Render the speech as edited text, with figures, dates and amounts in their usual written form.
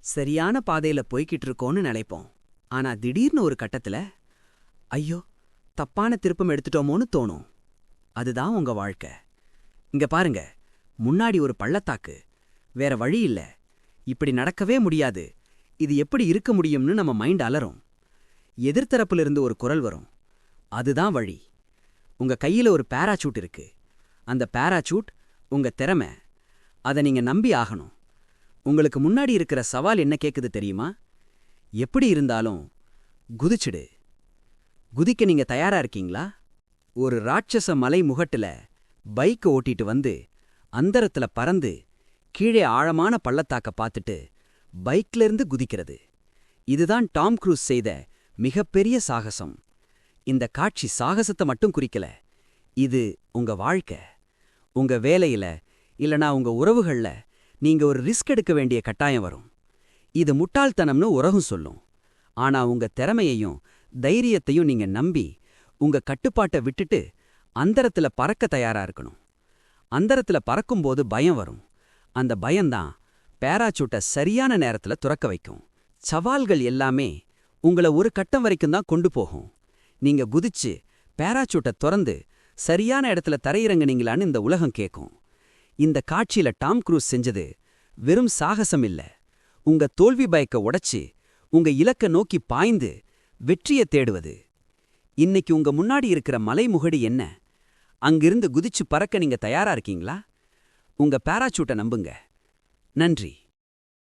சரியான பாதையில போய்கிட்டு இருக்கோன்னு நினைப்போம். ஆனா திடீர்னு ஒரு கட்டத்துல ஐயோ, தப்பான திருப்பம் எடுத்துட்டோமோன்னு தோணும். அதுதான் உங்க வாழ்க்கை. இங்க பாருங்க, முன்னாடி ஒரு பள்ளத்தாக்கு. வேற வழி இல்ல. இப்படி நடக்கவே முடியாது. இது எப்படி இருக்க முடியும்னு நம்ம மைண்ட் அலறும். எதிர்த்தரப்பிலிருந்து ஒரு குரல் வரும். அதுதான் வழி. உங்க கையில ஒரு பேராசூட் இருக்கு. அந்த பேராசூட் உங்க திறமை. அதை நீங்க நம்பி ஆகணும். உங்களுக்கு முன்னாடி இருக்கிற சவால் என்ன கேக்குது தெரியுமா? எப்படி இருந்தாலும் குதிச்சிடு. குதிக்க நீங்க தயாரா இருக்கீங்களா? ஒரு ராட்சச மலை முகட்டுல பைக் ஓட்டிட்டு வந்து அந்தரத்துல பறந்து கீழே ஆழமான பள்ளத்தாக்க பார்த்துட்டு பைக்ல இருந்து குதிக்கிறது. இதுதான் டாம் க்ரூஸ் செய்த மிகப்பெரிய சாகசம். இந்த காட்சி சாகசத்தை மட்டும் குறிக்கல. இது உங்க வாழ்க்கை. உங்க வேலையில இல்லனா உங்க உறவுகள்ல நீங்க ஒரு ரிஸ்க் எடுக்க வேண்டிய கட்டாயம் வரும். இது முட்டாள்தனம்னு உலகம் சொல்லும். ஆனா உங்க திறமையையும் தைரியத்தையும் நீங்க நம்பி உங்க கட்டுப்பாட்டை விட்டுட்டு அந்தரத்துல பறக்க தயாரா இருக்கணும். அந்தரத்துல பறக்கும்போது பயம் வரும். அந்த பயம்தான் பேராசூட்டை சரியான நேரத்துல துறக்க வைக்கும். சவால்கள் எல்லாமே உங்கள ஒரு கட்டம் வரைக்கும் தான் கொண்டு போகும். நீங்க குதிச்சு பேராசூட்டை திறந்து சரியான இடத்துல தரையிறங்குனீங்களான்னு இந்த உலகம் கேட்கும். இந்த காட்சியில டாம் க்ரூஸ் செஞ்சது வெறும் சாகசம் இல்ல. உங்க தோல்வி பயக்க உடைச்சு உங்க இலக்க நோக்கி பாய்ந்து வெற்றியை தேடுவது. இன்னைக்கு உங்க முன்னாடி இருக்கிற மலைமுகடு என்ன? அங்கிருந்து குதிச்சு பறக்க நீங்க தயாரா இருக்கீங்களா? உங்க பேராசூட்டை நம்புங்க. நன்றி.